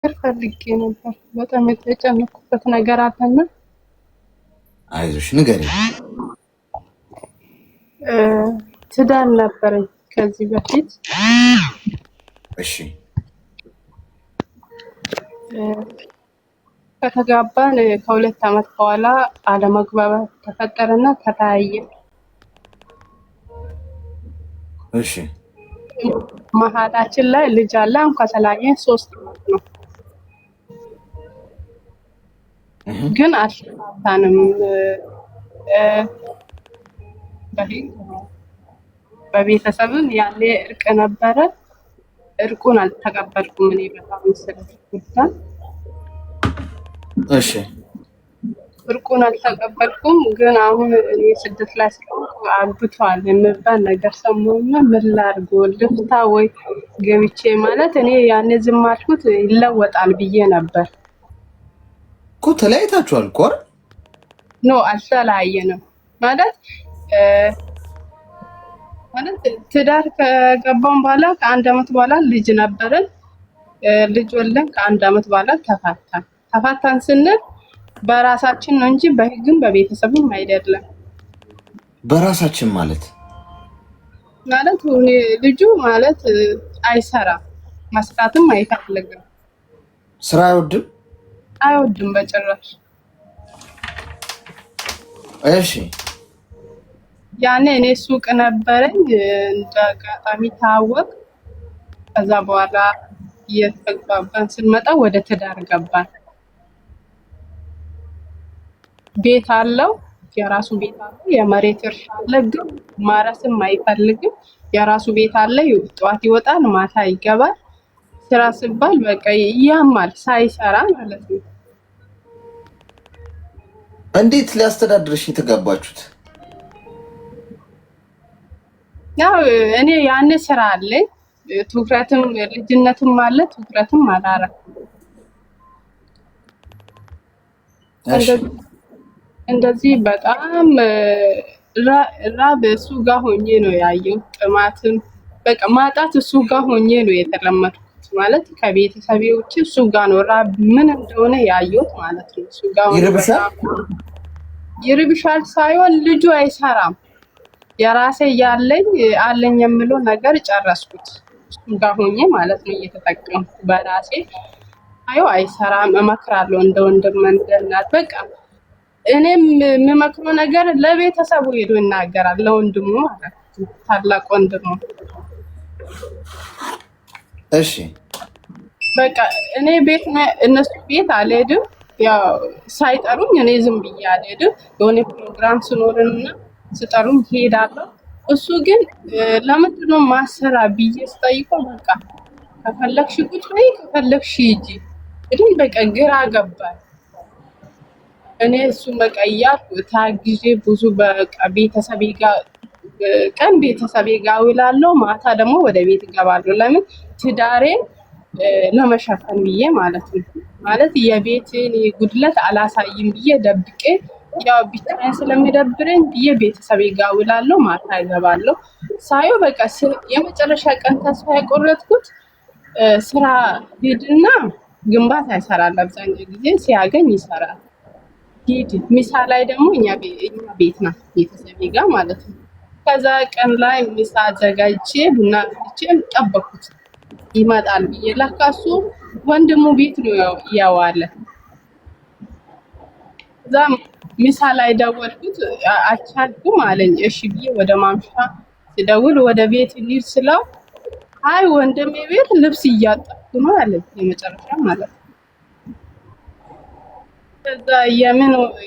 ፈልጌ ነበር። በጣም የተጨነኩበት ነገር አለና አይዞሽ ንገሪኝ። ትዳር ነበረኝ ከዚህ በፊት። እሺ ከተጋባን ከ2 ዓመት በኋላ አለመግባባት ተፈጠረና ተለያየን። እሺ መሀላችን ላይ ልጅ አለ። አሁን ከተለያየን 3 ዓመት ነው፣ ግን አልተፋታንም። በቤተሰብም ያለ እርቅ ነበረ። እርቁን አልተቀበልኩም እኔ በጣም ስለተጎዳን። እሺ እርቁን አልተቀበልኩም፣ ግን አሁን እኔ ስደት ላይ ስለሆንኩ አግብቷል የሚባል ነገር ሰማሁና ምን ላድርግ? ልፍታ ወይ ገብቼ ማለት እኔ ያኔ ዝም አልኩት ይለወጣል ብዬ ነበር እኮ። ተለያይታችኋል እኮ አይደል? ኖ አልተለያየንም። ማለት ትዳር ከገባን በኋላ ከ1 ዓመት በኋላ ልጅ ነበረን። ልጅ ወለን ከ1 ዓመት በኋላ ተፋታን። ተፋታን ስንል በራሳችን ነው እንጂ በህግም በቤተሰብም አይደለም። በራሳችን ማለት ልጁ ማለት አይሰራም፣ መስራትም አይፈልግም። ስራ አይወድም በጭራሽ። እሺ ያኔ እኔ ሱቅ ነበረኝ፣ እንደ አጋጣሚ ታወቅ። ከዛ በኋላ እየተግባባን ስንመጣ ወደ ትዳር ገባን። ቤት አለው፣ የራሱ ቤት አለው፣ የመሬት እርሻ አለ፣ ግን ማረስም አይፈልግም። የራሱ ቤት አለ፣ ጠዋት ይወጣል ማታ ይገባል። ስራ ሲባል በቃ ያማል ሳይሰራ ማለት ነው። እንዴት ሊያስተዳድርሽ የተጋባችሁት? ያው እኔ ያኔ ስራ አለ፣ ትኩረትም ልጅነትም አለ፣ ትኩረትም አላረኩም። እንደዚህ በጣም ራብ እሱ ጋር ሆኜ ነው ያየው። ጥማትም በቃ ማጣት እሱ ጋር ሆኜ ነው የተለመድኩት። ማለት ከቤተሰቤ ውጭ እሱ ጋር ነው ራብ ምን እንደሆነ ያየሁት ማለት ነው። እሱ ጋር ይርብሻል ሳይሆን ልጁ አይሰራም። የራሴ አለኝ የምለው ነገር ጨረስኩት እሱ ጋር ሆኜ ማለት ነው። እየተጠቀምኩ በራሴ አይሰራም። እመክራለሁ እንደ ወንድም እንደ እናት በቃ እኔም የምመክረው ነገር ለቤተሰቡ ሄዶ ይናገራል፣ ለወንድሙ ማለት ነው፣ ታላቅ ወንድሙ። እሺ በቃ እኔ እነሱ ቤት አልሄድም። ያው ሳይጠሩኝ እኔ ዝም ብዬ አልሄድም። የሆነ ፕሮግራም ሲኖርና ሲጠሩኝ ሄዳለሁ። እሱ ግን ለምንድን ነው ማሰራ ብዬ ስጠይቀው በቃ ከፈለግሽ ቁጭ በይ ከፈለግሽ ሂጂ። ግን በቃ ግራ ገባኝ። እኔ እሱ በቃ እያልኩ ታግዤ ብዙ በቃ ቤተሰቤ ጋር ውላለሁ፣ ማታ ደግሞ ወደ ቤት እገባለሁ። ለምን ትዳሬን ለመሸፈን ብዬ ማለት ነው። ማለት የቤትን ጉድለት አላሳይም ብዬ ደብቄ፣ ያው ብቻዬን ስለሚደብረኝ ብዬ ቤተሰቤ ጋር ውላለሁ፣ ማታ እገባለሁ። ሳየው በቃ የመጨረሻ ቀን ተስፋ የቆረጥኩት ስራ ሂድና ግንባታ ይሰራል። አብዛኛው ጊዜ ሲያገኝ ይሰራል። ሂድ ምሳ ላይ ደግሞ እኛ ቤት ናት ቤተሰቤ ጋር ማለት ነው። ከዛ ቀን ላይ ምሳ አዘጋጅቼ ቡና አፍልቼ ጠበኩት ይመጣል ብዬ። ለካ እሱ ወንድሙ ቤት ነው ያዋለ። ከዛ ምሳ ላይ ደወልኩት፣ አልቻልኩም አለኝ። እሺ ብዬ ወደ ማምሻ ሲደውል ወደ ቤት እንሂድ ስለው አይ ወንድሜ ቤት ልብስ እያጠብኩ ነው አለኝ። የመጨረሻ ማለት ነው። ከዛ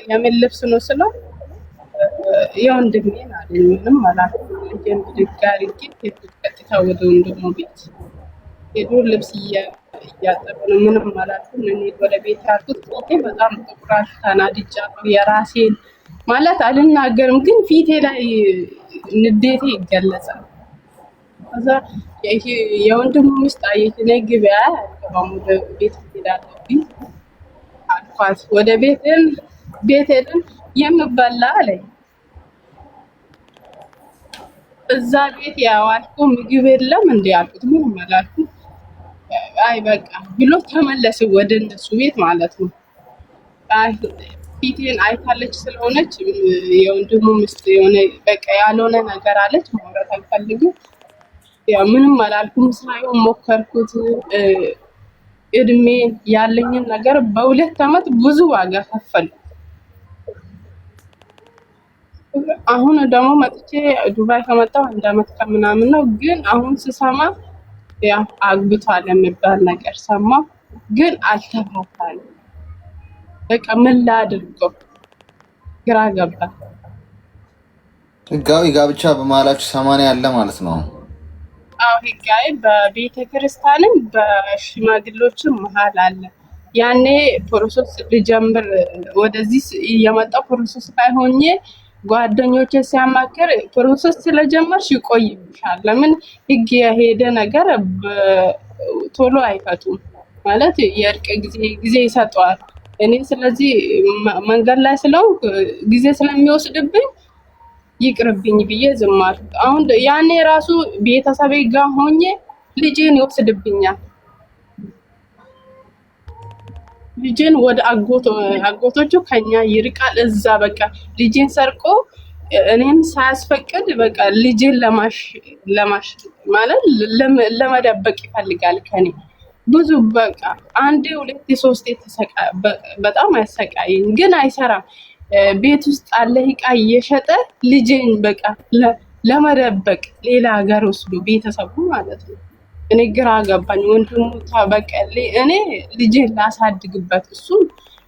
የምን ልብስ ነው ስለው የወንድሜን አለኝ። ምንም አላልኩም። ልጄን ብድግ አድርጌ ቀጥታ ወደ ወንድሙ ቤት ሄዶ ልብስ እያጠበ ነው። ምንም አላልኩም። እንሂድ ወደ ቤት ያልኩት። ፊቴ በጣም ጥቁራል፣ ተናድጃለሁ። የራሴን ማለት አልናገርም፣ ግን ፊቴ ላይ ንዴቴ ይገለጻል። ከዛ የወንድሙ ሚስት አየች። እኔ ግቢያ አልገባም ወደ ቤት ሄዳለብኝ አልኳት። ወደ ቤት ሄድን። የምበላ አለኝ። እዛ ቤት ያዋልኩ ምግብ የለም እንዴ አልኩት። ምንም አላልኩም። አይ በቃ ብሎ ተመለስ ወደ እነሱ ቤት ማለት ነው። አይ ፊቴን አይታለች ስለሆነች የወንድሙ ምስት የሆነ በቃ ያልሆነ ነገር አለች። ማውራት አልፈልግም። ያው ምንም አላልኩም። ሳይሆን ሞከርኩት። እድሜ ያለኝን ነገር በሁለት አመት ብዙ ዋጋ ከፈልኩ። አሁን ደግሞ መጥቼ ዱባይ ከመጣሁ 1 አመት ከምናምን ነው። ግን አሁን ስሰማ ያው አግብቷል የሚባል ነገር ሰማሁ። ግን አልተፋታንም። በቃ ምን ላድርገው ግራ ገባ። ህጋዊ ጋብቻ በመሀላችሁ 80 ያለ ማለት ነው? አዎ ህጋዊ በቤተ ክርስቲያንም በሽማግሌዎችም መሀል አለ። ያኔ ፕሮሰስ ልጀምር ወደዚህ የመጣው ፕሮሰስ ላይ ሆኜ ጓደኞቼ ሲያማክር ፕሮሰስ ስለጀመርሽ ይቆይብሻል። ለምን ህግ የሄደ ነገር ቶሎ አይፈቱም ማለት የእርቅ ጊዜ ይሰጠዋል። እኔ ስለዚህ መንገድ ላይ ስለሆንኩ ጊዜ ስለሚወስድብኝ ይቅርብኝ ብዬ ዝም አልኩ። አሁን ያኔ ራሱ ቤተሰቤ ጋር ሆኜ ልጄን ይወስድብኛል። ልጄን ወደ አጎቶቹ ከኛ ይርቃል። እዛ በቃ ልጄን ሰርቆ እኔን ሳያስፈቅድ በቃ ልጄን ለማሽ ማለት ለመደበቅ ይፈልጋል ከኔ ብዙ በቃ አንዴ ሁለቴ ሶስቴ በጣም አያሰቃየኝ፣ ግን አይሰራም። ቤት ውስጥ አለ እቃ እየሸጠ ልጄን በቃ ለመደበቅ ሌላ ሀገር ወስዶ ቤተሰቡ ማለት ነው። እኔ ግራ ገባኝ። ወንድሙ ተበቀል እኔ ልጄን ላሳድግበት እሱ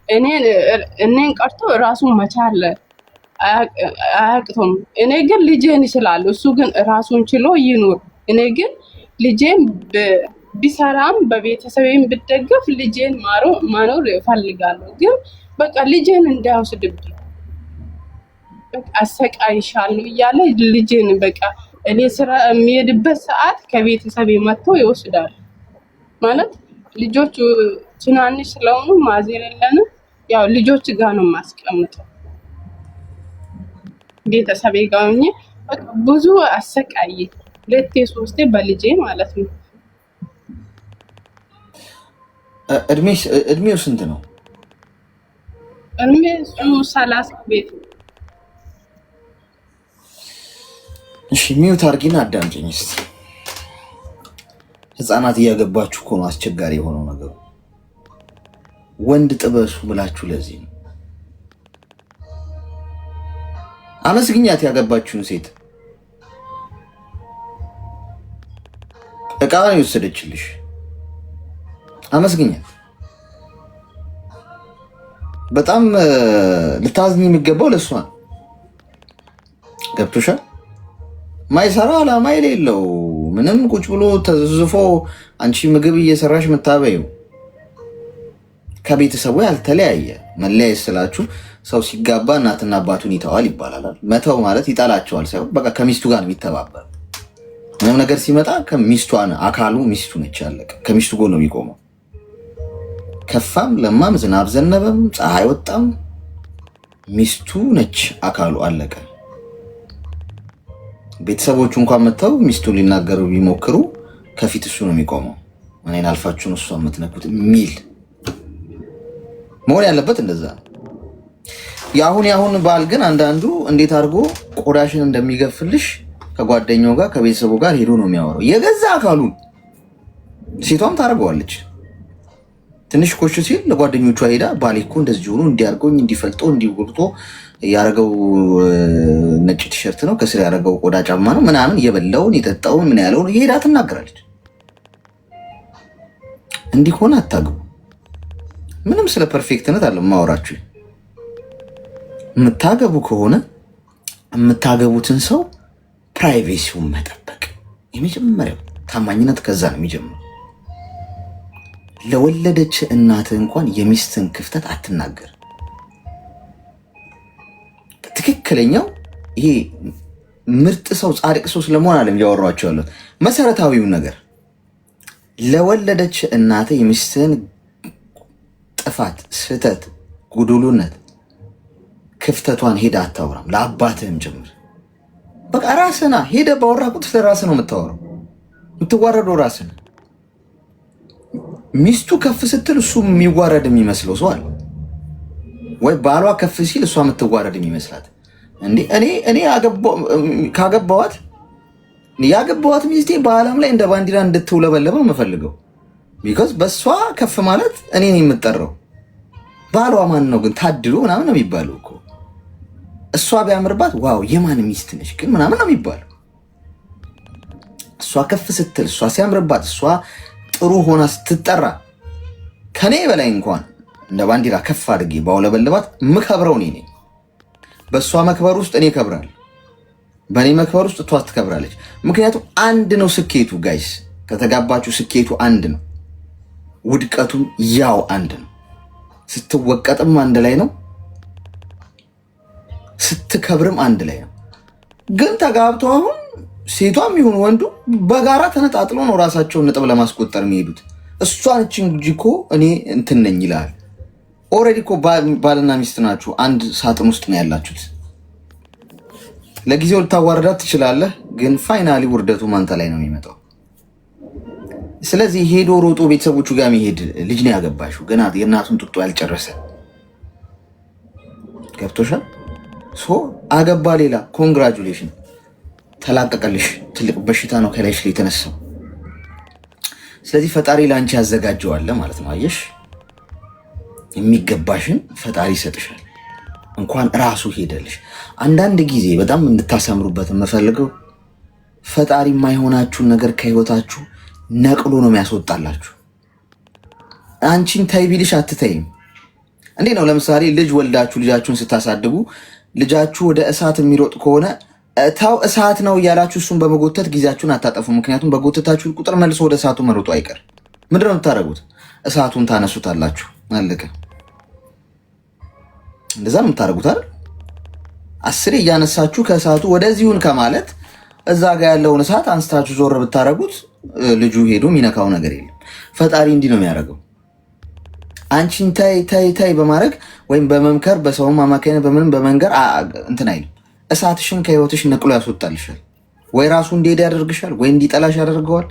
እኔን ቀርቶ ራሱን መቻል አያቅቶም። እኔ ግን ልጄን ይችላል፣ እሱ ግን ራሱን ችሎ ይኑር። እኔ ግን ልጄን ቢሰራም በቤተሰቤም ብደገፍ ልጄን ማኖር እፈልጋለሁ። ግን በቃ ልጄን እንዳይወስድብኝ በቃ አሰቃይሻለሁ እያለ ልጄን በቃ እኔ ስራ የሚሄድበት ሰዓት ከቤተሰቤ መጥቶ ይወስዳል። ማለት ልጆቹ ትናንሽ ስለሆኑ ማዜር የለንም። ያው ልጆች ጋር ነው የማስቀምጠው ቤተሰቤ ጋር ሆኜ በቃ ብዙ አሰቃይ 2 3 በልጄ ማለት ነው። እድሜው ስንት ነው? እድሜው 30 ቤት። እሺ ሚውት አድርጊና አዳምጪኝ እስቲ። ህፃናት እያገባችሁ እኮ ነው አስቸጋሪ የሆነው ነገሩ። ወንድ ጥበሱ ብላችሁ ለዚህ ነው። አመስግኛት ያገባችሁን ሴት። እቃዋን የወሰደችልሽ አመስግኛት። በጣም ልታዝኝ የሚገባው ለእሷ ነው። ገብቶሻል? ማይሰራ አላማ የሌለው ምንም ቁጭ ብሎ ተዝፎ አንቺ ምግብ እየሰራሽ የምታበይው ከቤተሰቡ ያልተለያየ መለያየት ስላችሁ ሰው ሲጋባ እናትና አባቱን ይተዋል ይባላል። መተው ማለት ይጠላቸዋል ሳይሆን በቃ ከሚስቱ ጋር የሚተባበር ምንም ነገር ሲመጣ ከሚስቷን አካሉ ሚስቱ ነች። ያለቀ ከሚስቱ ጎን ነው የሚቆመው። ከፋም ለማም ዝናብ ዘነበም ፀሐይ ወጣም ሚስቱ ነች አካሉ። አለቀ። ቤተሰቦቹ እንኳን መተው ሚስቱን ሊናገሩ ቢሞክሩ ከፊት እሱ ነው የሚቆመው። እኔን አልፋችሁን እሷ የምትነኩት የሚል መሆን ያለበት እንደዛ ነው። የአሁን ባል ግን አንዳንዱ እንዴት አድርጎ ቆዳሽን እንደሚገፍልሽ ከጓደኛው ጋር ከቤተሰቡ ጋር ሄዶ ነው የሚያወራው። የገዛ አካሉን ሴቷም ታደርገዋለች። ትንሽ ኮሽ ሲል ለጓደኞቿ ሄዳ ባሌ እኮ እንደዚህ ሆኖ እንዲያርገኝ እንዲፈልጦ እንዲጎርቶ ያረገው ነጭ ቲሸርት ነው ከስር ያረገው ቆዳ ጫማ ነው ምናምን የበላውን የጠጣውን ምን ያለውን ሄዳ ትናገራለች። እንዲህ ሆነ አታግቡ። ምንም ስለ ፐርፌክትነት አለ ማወራችሁ። የምታገቡ ከሆነ የምታገቡትን ሰው ፕራይቬሲውን መጠበቅ የመጀመሪያው ታማኝነት ከዛ ነው የሚጀምረው። ለወለደች እናትህ እንኳን የሚስትን ክፍተት አትናገር። ትክክለኛው ይሄ ምርጥ ሰው ጻድቅ ሰው ስለመሆን አለም እያወራኋቸው ያሉት መሰረታዊው ነገር ለወለደች እናትህ የሚስትን ጥፋት፣ ስህተት፣ ጉዱሉነት፣ ክፍተቷን ሄደ አታውራም። ለአባትህም ጭምር በቃ ራስህና ሄደ ባወራ ቁጥር ስለ ራስህ ነው የምታወራው። የምትዋረደው ራስህ። ሚስቱ ከፍ ስትል እሱ የሚዋረድ የሚመስለው ሰው አለ ወይ? ባሏ ከፍ ሲል እሷ የምትዋረድ የሚመስላት እንዴ? እኔ ካገባዋት ያገባዋት ሚስቴ በዓለም ላይ እንደ ባንዲራ እንድትውለበለበ የምፈልገው ቢኮዝ በእሷ ከፍ ማለት እኔ ነኝ የምጠራው። ባሏ ማን ነው ግን ታድሎ ምናምን ነው የሚባለው እኮ። እሷ ቢያምርባት ዋው የማን ሚስት ነች ግን ምናምን ነው የሚባለው። እሷ ከፍ ስትል፣ እሷ ሲያምርባት፣ እሷ ጥሩ ሆና ስትጠራ ከኔ በላይ እንኳን እንደ ባንዲራ ከፍ አድርጌ ባውለበለባት ምከብረው እኔ ነኝ። በእሷ መክበር ውስጥ እኔ እከብራለሁ፣ በእኔ መክበር ውስጥ እሷ ትከብራለች። ምክንያቱም አንድ ነው ስኬቱ። ጋይስ ከተጋባችሁ ስኬቱ አንድ ነው፣ ውድቀቱም ያው አንድ ነው። ስትወቀጥም አንድ ላይ ነው፣ ስትከብርም አንድ ላይ ነው። ግን ተጋብቶ አሁን ሴቷም ይሁን ወንዱ በጋራ ተነጣጥሎ ነው ራሳቸውን ነጥብ ለማስቆጠር የሚሄዱት። እሷን እችን እንጂ እኮ እኔ እንትን ነኝ ይላል። ኦልሬዲ እኮ ባልና ሚስት ናችሁ፣ አንድ ሳጥን ውስጥ ነው ያላችሁት። ለጊዜው ልታዋርዳት ትችላለህ፣ ግን ፋይናሊ ውርደቱ ማንተ ላይ ነው የሚመጣው። ስለዚህ ሄዶ ሮጦ ቤተሰቦቹ ጋር የሚሄድ ልጅ ነው ያገባሽው፣ ገና የእናቱን ጡጦ ያልጨረሰ። ገብቶሻል? አገባ ሌላ ኮንግራጁሌሽን፣ ተላቀቀልሽ። ትልቅ በሽታ ነው ከላይሽ ላይ የተነሳው። ስለዚህ ፈጣሪ ለአንቺ ያዘጋጀዋል ማለት ነው። አየሽ፣ የሚገባሽን ፈጣሪ ይሰጥሻል። እንኳን ራሱ ሄደልሽ። አንዳንድ ጊዜ በጣም እንድታሰምሩበት የምፈልገው ፈጣሪ የማይሆናችሁን ነገር ከህይወታችሁ ነቅሎ ነው የሚያስወጣላችሁ። አንቺን ታይ ቢልሽ አትተይም እንዴ ነው? ለምሳሌ ልጅ ወልዳችሁ ልጃችሁን ስታሳድጉ ልጃችሁ ወደ እሳት የሚሮጥ ከሆነ ታው እሳት ነው እያላችሁ እሱን በመጎተት ጊዜያችሁን አታጠፉ። ምክንያቱም በጎተታችሁ ቁጥር መልሶ ወደ እሳቱ መሮጡ አይቀር። ምንድን ነው የምታደርጉት? እሳቱን ታነሱታላችሁ። አለቀ። እንደዛ ነው የምታደርጉት አይደል? አስሬ እያነሳችሁ ከእሳቱ ወደዚሁን ከማለት እዛ ጋር ያለውን እሳት አንስታችሁ ዞር ብታደርጉት ልጁ ሄዶ የሚነካው ነገር የለም። ፈጣሪ እንዲህ ነው የሚያደርገው። አንቺን ታይ በማድረግ ወይም በመምከር በሰውም አማካይነት በምንም በመንገር እንትን አይልም። እሳትሽን ከህይወትሽ ነቅሎ ያስወጣልሻል። ወይ ራሱ እንዲሄድ ያደርግሻል፣ ወይ እንዲጠላሽ ያደርገዋል፣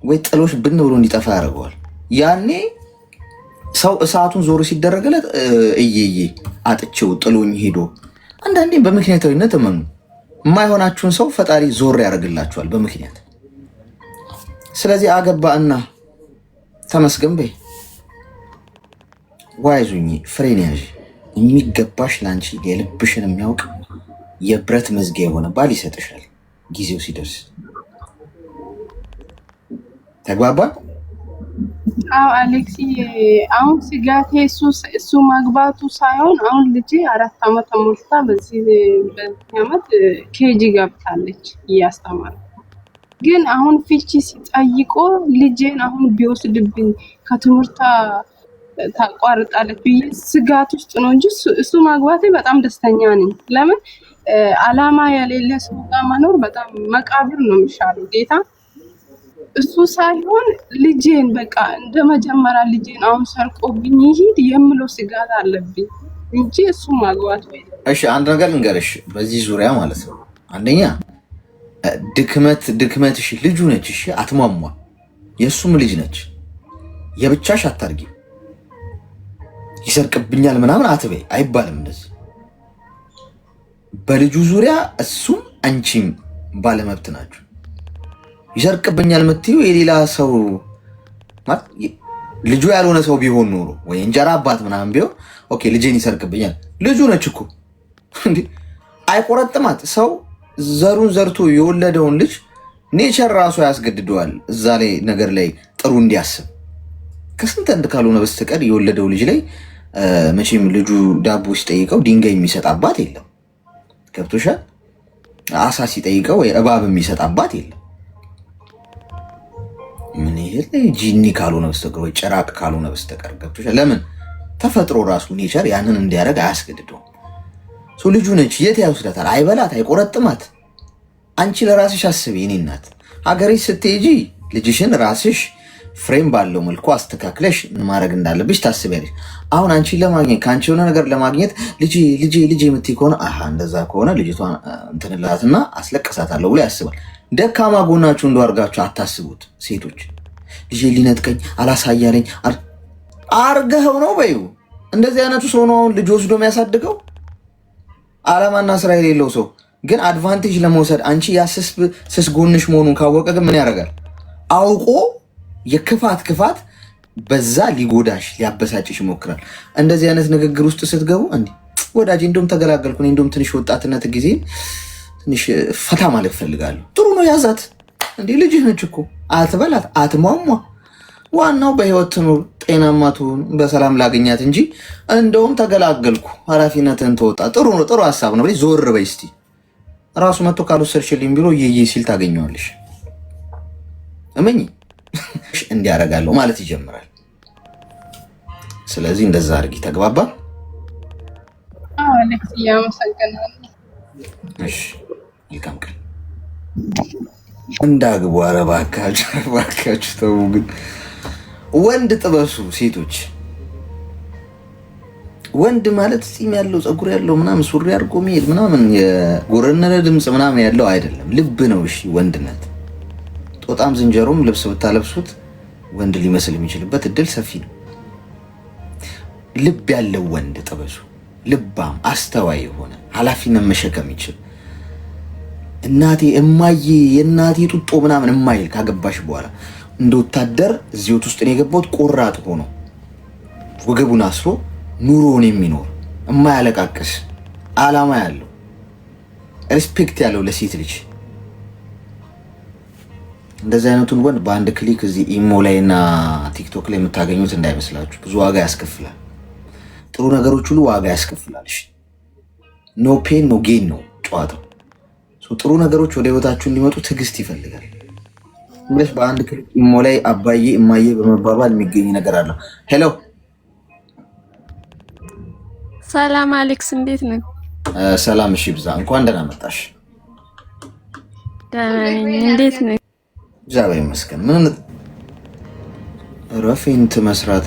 ወይ ጥሎሽ ብን ብሎ እንዲጠፋ ያደርገዋል። ያኔ ሰው እሳቱን ዞር ሲደረግለት እየዬ አጥቼው ጥሎኝ ሄዶ። አንዳንዴም በምክንያታዊነት እመኑ። የማይሆናችሁን ሰው ፈጣሪ ዞር ያደርግላችኋል በምክንያት። ስለዚህ አገባእና ተመስገን በይ። ዋይዙኝ ፍሬን ያዥ። የሚገባሽ ለአንቺ የልብሽን የሚያውቅ የብረት መዝጊያ የሆነ ባል ይሰጥሻል ጊዜው ሲደርስ። ተግባባል? አዎ አሌክሲ፣ አሁን ስጋቴ እሱ ማግባቱ ሳይሆን አሁን ልጄ 4 ዓመት ሞልታ በዚህ ዓመት ኬጂ ገብታለች እያስተማረ። ግን አሁን ፍቺ ሲጠይቆ ልጄን አሁን ቢወስድብኝ ከትምህርቷ ታቋርጣለች ብዬ ስጋት ውስጥ ነው እንጂ እሱ ማግባቴ በጣም ደስተኛ ነኝ። ለምን አላማ የሌለ ሰው ጋር መኖር በጣም መቃብር ነው የሚሻለው። ጌታ እሱ ሳይሆን ልጄን በቃ እንደ መጀመሪያ ልጄን አሁን ሰርቆብኝ ይሄድ የምለው ስጋት አለብኝ እንጂ እሱ ማግባት ወይ። እሺ አንድ ነገር ልንገርሽ በዚህ ዙሪያ ማለት ነው። አንደኛ ድክመትሽ ልጁ ነች። እሺ አትሟሟ። የእሱም ልጅ ነች። የብቻሽ አታርጊ። ይሰርቅብኛል ምናምን አትበይ አይባልም እንደዚህ። በልጁ ዙሪያ እሱም አንቺም ባለመብት ናችሁ። ይሰርቅብኛል የምትይው የሌላ ሰው ማለት ልጁ ያልሆነ ሰው ቢሆን ኖሮ ወይ እንጀራ አባት ምናምን ቢሆን ኦኬ፣ ልጄን ይሰርቅብኛል። ልጁ ነች እኮ እንዴ፣ አይቆረጥማት። ሰው ዘሩን ዘርቶ የወለደውን ልጅ ኔቸር ራሱ ያስገድደዋል እዛ ላይ ነገር ላይ ጥሩ እንዲያስብ። ከስንት አንድ ካልሆነ በስተቀር የወለደው ልጅ ላይ መቼም ልጁ ዳቦ ሲጠይቀው ድንጋይ የሚሰጥ አባት የለም። ገብቶሻል? አሳ ሲጠይቀው ወይ እባብ የሚሰጥ አባት የለም። ምን ይሄ ጂኒ ካልሆነ በስተቀር ወይ ጭራቅ ካልሆነ በስተቀር ገብቶሻል? ለምን ተፈጥሮ ራሱ ኔቸር ያንን እንዲያደርግ አያስገድደውም። ልጁ ነች። የት ያውስዳታል? አይበላት፣ አይቆረጥማት። አንቺ ለራስሽ አስቢ። እኔ እናት ሀገሬ ስትሄጂ ልጅሽን ራስሽ ፍሬም ባለው መልኩ አስተካክለሽ ምን ማድረግ እንዳለብሽ ታስቢያለሽ። አሁን አንቺን ለማግኘት ከአንቺ የሆነ ነገር ለማግኘት ልጄ የምትይ ከሆነ እንደዛ ከሆነ ልጅቷን እንትንላትና አስለቅሳታለሁ ብሎ ያስባል። ደካማ ጎናችሁ እንደው አድርጋችሁ አታስቡት ሴቶች። ልጄ ሊነጥቀኝ አላሳያለኝ አርገኸው ነው በዩ። እንደዚህ አይነቱ ሰው ነው አሁን ልጅ ወስዶ የሚያሳድገው። አላማና ስራ የሌለው ሰው ግን አድቫንቴጅ ለመውሰድ አንቺ ስስ ጎንሽ መሆኑን ካወቀ ግን ምን ያደርጋል? አውቆ የክፋት በዛ ሊጎዳሽ ሊያበሳጭሽ ይሞክራል። እንደዚህ አይነት ንግግር ውስጥ ስትገቡ እንዲህ ወዳጅ እንደውም ተገላገልኩ፣ እንደውም ትንሽ ወጣትነት ጊዜ ትንሽ ፈታ ማለት ፈልጋለሁ። ጥሩ ነው ያዛት። እንዲህ ልጅህ ነች እኮ አትበላት፣ አትሟሟ። ዋናው በህይወት ትኑር፣ ጤናማ ትሁን፣ በሰላም ላገኛት እንጂ እንደውም ተገላገልኩ ኃላፊነትን ተወጣ። ጥሩ ነው፣ ጥሩ ሀሳብ ነው። ዞር በይ እስቲ። ራሱ መጥቶ ካልወሰድሽልኝ ቢሎ ይይ ሲል ታገኘዋለሽ። እመኝ እንዲያረጋለሁ ማለት ይጀምራል። ስለዚህ እንደዛ አድርጊ። ተግባባ? አሌክስ እያመሰገናለሁ። እሺ መልካም ቀን። እንዳግቡ። ኧረ እባካችሁ ተው ግን ወንድ ጥበሱ ሴቶች። ወንድ ማለት ፂም ያለው ፀጉር ያለው ምናምን ሱሪ አድርጎ የሚሄድ ምናምን የጎረነነ ድምፅ ምናምን ያለው አይደለም፣ ልብ ነው። እሺ ወንድነት ጦጣም ዝንጀሮም ልብስ ብታለብሱት ወንድ ሊመስል የሚችልበት እድል ሰፊ ነው። ልብ ያለው ወንድ ጥበሱ፣ ልባም አስተዋይ የሆነ ኃላፊነት መሸከም ይችል እናቴ እማዬ የእናቴ ጡጦ ምናምን እማይል ካገባሽ በኋላ እንደ ወታደር እዚህ ወት ውስጥ ነው የገባሁት ቆራጥ ሆኖ ወገቡን አስሮ ኑሮውን የሚኖር እማያለቃቅስ ዓላማ ያለው ሪስፔክት ያለው ለሴት ልጅ እንደዚህ አይነቱን ወንድ በአንድ ክሊክ እዚህ ኢሞ ላይ እና ቲክቶክ ላይ የምታገኙት እንዳይመስላችሁ። ብዙ ዋጋ ያስከፍላል። ጥሩ ነገሮች ሁሉ ዋጋ ያስከፍላል። እሺ ኖ ፔን ኖ ጌን ነው ጨዋታው። ጥሩ ነገሮች ወደ ህይወታችሁ እንዲመጡ ትዕግስት ይፈልጋል። ብለሽ በአንድ ክሊክ ኢሞ ላይ አባዬ እማዬ በመባባል የሚገኝ ነገር አለ። ሄሎ ሰላም አሌክስ፣ እንዴት ነህ? ሰላም። እሺ ብዛ፣ እንኳን ደህና መጣሽ። ደህና ነኝ። እንዴት ነህ? እግዚአብሔር ይመስገን። ምን ረፌንት መስራት።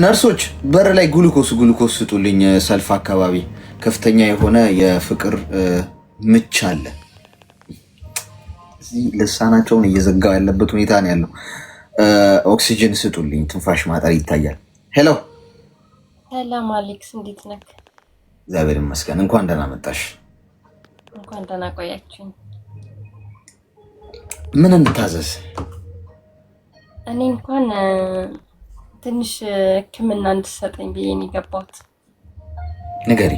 ነርሶች በር ላይ ግሉኮስ ስጡልኝ። ሰልፍ አካባቢ ከፍተኛ የሆነ የፍቅር ምች አለ። እዚህ ልሳናቸውን እየዘጋው ያለበት ሁኔታ ነው ያለው። ኦክሲጅን ስጡልኝ፣ ትንፋሽ ማጠር ይታያል። ሄሎ ሰላም አሌክስ፣ እንዴት ነህ? እግዚአብሔር ይመስገን። እንኳን ደህና መጣሽ። እንኳን ደህና ቆያችሁኝ። ምን እንታዘዝ? እኔ እንኳን ትንሽ ሕክምና እንድትሰጠኝ ብዬ ነው የገባሁት። ንገሪ።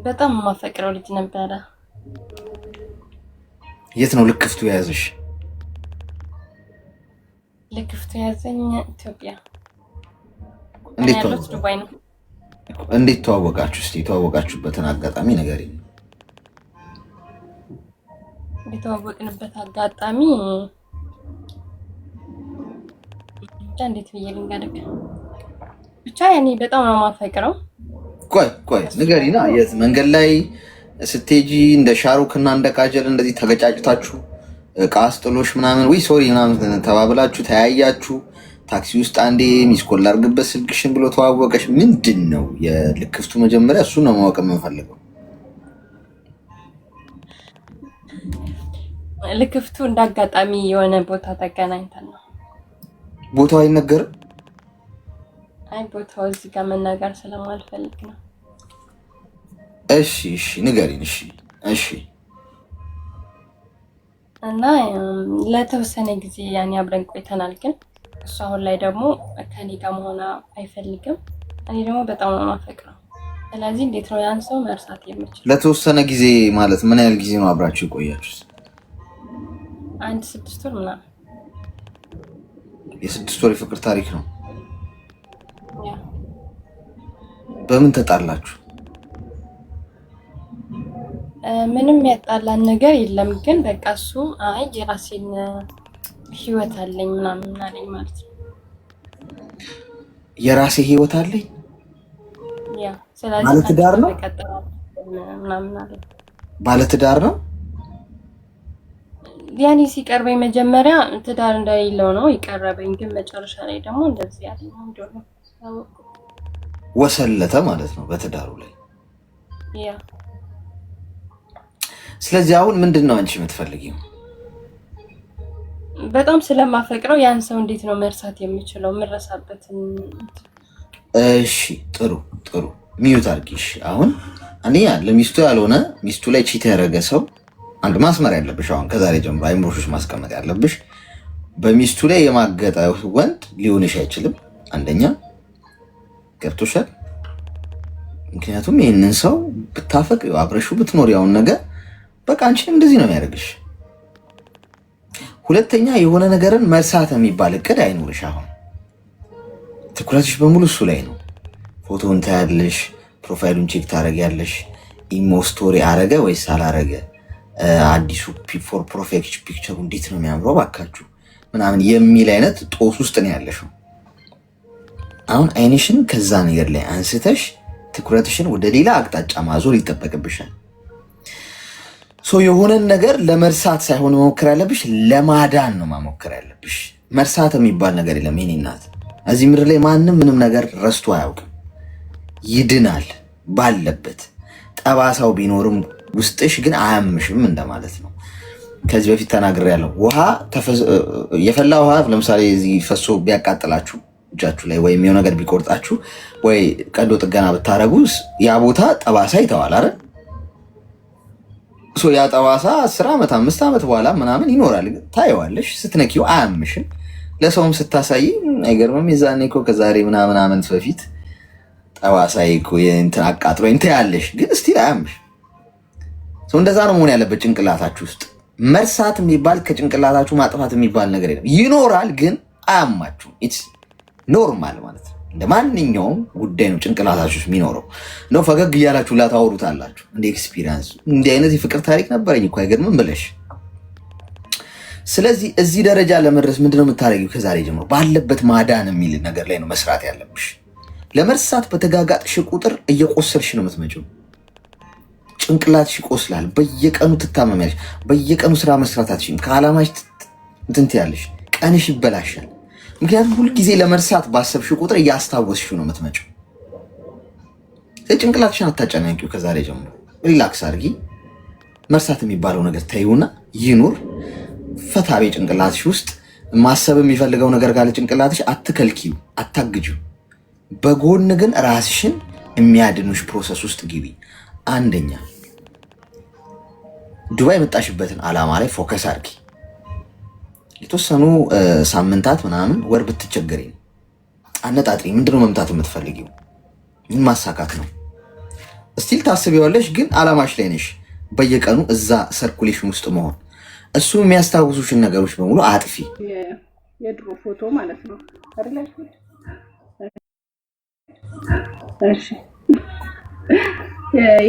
በጣም የማፈቅረው ልጅ ነበረ። የት ነው ልክፍቱ የያዘሽ? ልክፍቱ የያዘኝ ኢትዮጵያ። እንዴት ዱባይ ነው። እንዴት ተዋወቃችሁ? እስቲ የተዋወቃችሁበትን አጋጣሚ ንገሪ። የተዋወቅንበት አጋጣሚ ብቻ እንዴት ብዬ ልንገርህ? ብቻ ያኔ በጣም ነው የማፈቅረው። ቆይ ንገሪና። የት መንገድ ላይ ስትሄጂ እንደ ሻሩክ እና እንደ ካጀል እንደዚህ ተገጫጭታችሁ እቃ አስጥሎሽ ምናምን ወይ ሶሪ ምናምን ተባብላችሁ ተያያችሁ? ታክሲ ውስጥ አንዴ ሚስኮል ላድርግበት ስልክሽን ብሎ ተዋወቀሽ? ምንድን ነው የልክፍቱ መጀመሪያ? እሱ ነው ማወቅ የምንፈልገው። ልክፍቱ እንዳጋጣሚ የሆነ ቦታ ተገናኝተን ነው። ቦታው አይነገርም? አይ ቦታው እዚህ ጋር መናገር ስለማልፈልግ ነው። እሺ ንገሪን። እሺ እና ለተወሰነ ጊዜ ያኔ አብረን ቆይተናል። ግን እሱ አሁን ላይ ደግሞ ከኔ ጋር መሆን አይፈልግም። እኔ ደግሞ በጣም ነው የማፈቅረው። ስለዚህ እንዴት ነው ያን ሰው መርሳት የምችል? ለተወሰነ ጊዜ ማለት ምን ያህል ጊዜ ነው አብራችሁ የቆያችሁት? 6 ወር ምናምን። የ6 ወር የፍቅር ታሪክ ነው። በምን ተጣላችሁ? ምንም ያጣላን ነገር የለም። ግን በቃ እሱ አይ የራሴን ህይወት አለኝ ምናምን አለኝ ማለት ነው። የራሴ ህይወት አለኝ? ያ ስለዚህ ባለትዳር ነው ምናምን አለኝ። ባለትዳር ነው? ያኔ ሲቀርበኝ መጀመሪያ ትዳር እንደሌለው ነው የቀረበኝ። ግን መጨረሻ ላይ ደግሞ እንደዚህ ያለኝ እንደሆነ ወሰለተ ማለት ነው በትዳሩ ላይ። ያ ስለዚህ አሁን ምንድን ነው አንቺ የምትፈልጊው? በጣም ስለማፈቅረው ያን ሰው እንዴት ነው መርሳት የምችለው? የምረሳበትን እሺ ጥሩ ጥሩ ሚዩት አድርጊሽ። አሁን እኔ ለሚስቱ ያልሆነ ሚስቱ ላይ ቺት ያደረገ ሰው አንድ ማስመር ያለብሽ አሁን ከዛሬ ጀምሮ አይምሮሽ ማስቀመጥ ያለብሽ በሚስቱ ላይ የማገጠ ወንድ ሊሆንሽ አይችልም። አንደኛ ገብቶሻል። ምክንያቱም ይህንን ሰው ብታፈቅ አብረሹ ብትኖር ያውን ነገር በቃ አንቺን እንደዚህ ነው የሚያደርግሽ። ሁለተኛ የሆነ ነገርን መርሳት የሚባል እቅድ አይኖርሽ። አሁን ትኩረትሽ በሙሉ እሱ ላይ ነው። ፎቶውን ታያለሽ፣ ፕሮፋይሉን ቼክ ታደርጊያለሽ። ኢሞ ስቶሪ አረገ ወይስ አላረገ፣ አዲሱ ፎር ፐርፌክት ፒክቸሩ እንዴት ነው የሚያምረው ባካችሁ ምናምን የሚል አይነት ጦስ ውስጥ ነው ያለሽው። አሁን አይንሽን ከዛ ነገር ላይ አንስተሽ ትኩረትሽን ወደ ሌላ አቅጣጫ ማዞር ይጠበቅብሻል። የሆነን ነገር ለመርሳት ሳይሆን መሞከር ያለብሽ ለማዳን ነው መሞከር ያለብሽ። መርሳት የሚባል ነገር የለም የኔ እናት። እዚህ ምድር ላይ ማንም ምንም ነገር ረስቶ አያውቅም። ይድናል ባለበት። ጠባሳው ቢኖርም ውስጥሽ ግን አያምሽም እንደማለት ነው። ከዚህ በፊት ተናግሬያለሁ። የፈላ ውሃ ለምሳሌ እዚህ ፈሶ ቢያቃጥላችሁ እጃችሁ ላይ ወይም የሆነ ነገር ቢቆርጣችሁ ወይ ቀዶ ጥገና ብታረጉ ያ ቦታ ጠባሳ ይተዋል አይደል? ያ ጠባሳ 10 ዓመት 5 ዓመት በኋላ ምናምን ይኖራል። ታየዋለሽ፣ ስትነኪው አያምሽም። ለሰውም ስታሳይ አይገርምም? የዛኔ እኮ ከዛሬ ምናምን ዓመት በፊት ጠባሳ እኮ እንትን አቃጥሎ እንትን ያለሽ ግን እስቲል አያምሽ። እንደዛ ነው መሆን ያለበት ጭንቅላታችሁ ውስጥ። መርሳት የሚባል ከጭንቅላታችሁ ማጥፋት የሚባል ነገር የለም። ይኖራል ግን አያማችሁም። ኢትስ ኖርማል ማለት ነው። እንደ ማንኛውም ጉዳይ ነው ጭንቅላታችሁ ውስጥ የሚኖረው ነው። ፈገግ እያላችሁ ላታወሩታላችሁ። እንደ ኤክስፒሪየንስ እንዲህ አይነት የፍቅር ታሪክ ነበረኝ እኮ አይገርምም ብለሽ። ስለዚህ እዚህ ደረጃ ለመድረስ ምንድነው የምታደርጊው? ከዛሬ ጀምሮ ባለበት ማዳን የሚል ነገር ላይ ነው መስራት ያለብሽ። ለመርሳት በተጋጋጥሽ ቁጥር እየቆሰልሽ ነው የምትመጪው። ጭንቅላትሽ ይቆስላል። በየቀኑ ትታመሚያለሽ። በየቀኑ ስራ መስራት አትችይም። ከዓላማሽ እንትን ትያለሽ። ቀንሽ ይበላሻል። ምክንያቱም ሁልጊዜ ለመርሳት ባሰብሽ ቁጥር እያስታወስሽ ነው የምትመጪው። ጭንቅላትሽን አታጨናንቂው። ከዛሬ ጀምሮ ሪላክስ አድርጊ። መርሳት የሚባለው ነገር ተይውና ይኑር። ፈታቤ ጭንቅላትሽ ውስጥ ማሰብ የሚፈልገው ነገር ካለ ጭንቅላትሽ አትከልኪው፣ አታግጂው። በጎን ግን ራስሽን የሚያድኑሽ ፕሮሰስ ውስጥ ግቢ። አንደኛ ዱባይ የመጣሽበትን ዓላማ ላይ ፎከስ አድርጊ። የተወሰኑ ሳምንታት ምናምን ወር ብትቸገሪ አነጣጥሪ። ምንድነው መምታት የምትፈልጊው? ምን ማሳካት ነው? እስቲል ታስቢዋለሽ፣ ግን ዓላማሽ ላይ ነሽ። በየቀኑ እዛ ሰርኩሌሽን ውስጥ መሆን። እሱ የሚያስታውሱሽን ነገሮች በሙሉ አጥፊ። የድሮ ፎቶ ማለት ነው አይደል? እሺ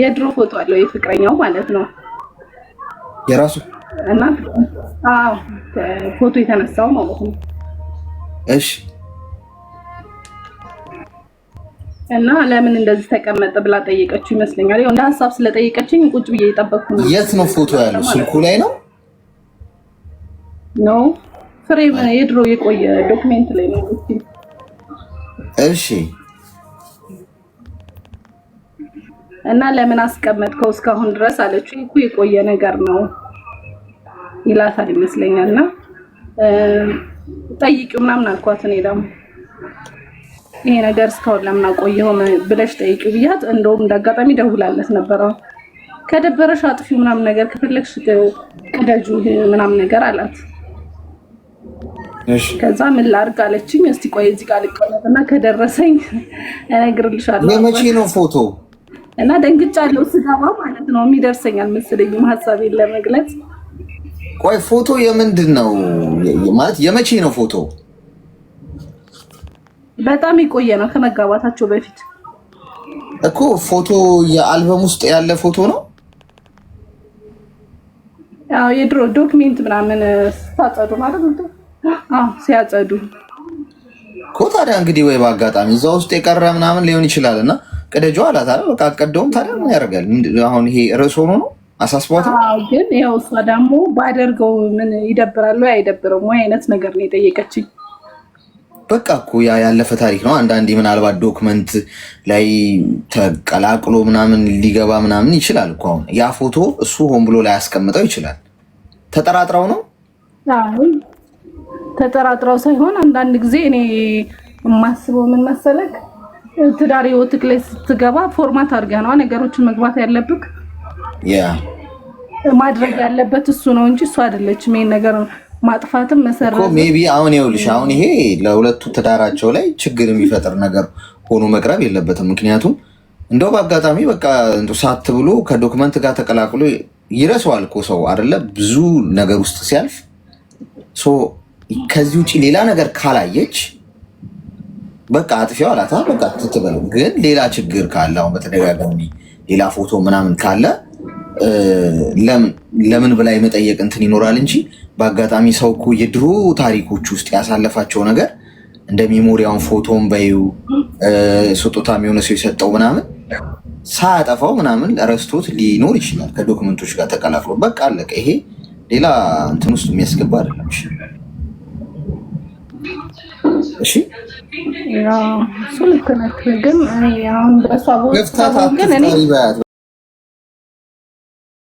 የድሮ ፎቶ አለው የፍቅረኛው ማለት ነው የራሱ እና ፎቶ የተነሳው ማለት ነው። እሺ እና ለምን እንደዚህ ተቀመጠ ብላ ጠየቀችው ይመስለኛል። እንደ ሀሳብ ስለጠየቀችኝ ቁጭ ብዬ እየጠበቅኩ ነው። የት ነው ፎቶ ያለው? ስልኩ ላይ ነው ነው ፍሬም የድሮ የቆየ ዶክሜንት ላይ ነው። እሺ እና ለምን አስቀመጥከው እስካሁን ድረስ አለችው። እኮ የቆየ ነገር ነው ይላታል ይመስለኛል። እና ጠይቂው ምናምን አልኳት። እኔ ደግሞ ይሄ ነገር እስካሁን ለምን አቆየው ብለሽ ጠይቂው ብያት፣ እንደውም እንዳጋጣሚ ደውላለት ነበር። ከደበረሽ አጥፊው ምናምን ነገር ከፈለግሽ ቅደጁ ምናምን ነገር አላት። እሺ ከዛ ምን ላድርግ አለችኝ። እስቲ ቆይ እዚህ ጋር ልቀመጥና ከደረሰኝ እነግርልሻለሁ። የመቼ ነው ፎቶ? እና ደንግጫለሁ ስገባ ማለት ነው። የሚደርሰኝ አልመሰለኝም ሀሳቤን ለመግለጽ። ቆይ ፎቶ የምንድን ነው ማለት የመቼ ነው ፎቶ? በጣም የቆየ ነው ከመጋባታቸው በፊት እኮ። ፎቶ የአልበም ውስጥ ያለ ፎቶ ነው? ያው የድሮ ዶክሜንት ምናምን ሲያጸዱ ማለት ነው። ሲያጸዱ እኮ ታዲያ እንግዲህ ወይ በአጋጣሚ እዛ ውስጥ የቀረ ምናምን ሊሆን ይችላል። እና ቅደጁ አላት አይደል? በቃ አቀደውም። ታዲያ ምን ያደርጋል? አሁን ይሄ ርዕስ ሆኖ ነው አሳስቧት። ግን ያው እሷ ደግሞ ባደርገው ምን ይደብራል ወይ አይደብርም ወይ አይነት ነገር ነው የጠየቀችኝ። በቃ እኮ ያ ያለፈ ታሪክ ነው። አንዳንዴ ምናልባት ዶክመንት ላይ ተቀላቅሎ ምናምን ሊገባ ምናምን ይችላል እኮ። አሁን ያ ፎቶ እሱ ሆን ብሎ ላይ ያስቀምጠው ይችላል። ተጠራጥረው ነው ተጠራጥረው ሳይሆን አንዳንድ ጊዜ እኔ የማስበው ምን መሰለክ ትዳር ህይወትክ ላይ ስትገባ ፎርማት አድርገህ ነው ነገሮችን መግባት ያለብክ። ማድረግ ያለበት እሱ ነው እንጂ እሱ አይደለችም። ይሄን ነገር ማጥፋትም መሰረት እኮ ሜቢ አሁን ይኸውልሽ አሁን ይሄ ለሁለቱ ትዳራቸው ላይ ችግር የሚፈጥር ነገር ሆኖ መቅረብ የለበትም። ምክንያቱም እንደው በአጋጣሚ በቃ ሳት ብሎ ከዶክመንት ጋር ተቀላቅሎ ይረሳዋል እኮ ሰው አይደለ ብዙ ነገር ውስጥ ሲያልፍ። ከዚህ ውጪ ሌላ ነገር ካላየች በቃ አጥፊው አላታ በቃ ትትበለው። ግን ሌላ ችግር ካለ አሁን በተደጋጋሚ ሌላ ፎቶ ምናምን ካለ ለምን ብላ የመጠየቅ እንትን ይኖራል እንጂ በአጋጣሚ ሰው እኮ የድሮ ታሪኮች ውስጥ ያሳለፋቸው ነገር እንደ ሜሞሪያውን ፎቶም በዩ ስጦታ የሚሆነ ሰው የሰጠው ምናምን ሳያጠፋው ምናምን ረስቶት ሊኖር ይችላል ከዶክመንቶች ጋር ተቀላቅሎ በቃ አለቀ። ይሄ ሌላ እንትን ውስጥ የሚያስገባ አይደለም። እሺ ያ ሱልክ ነክ ግን አሁን በሷ ቦታ ግን እኔ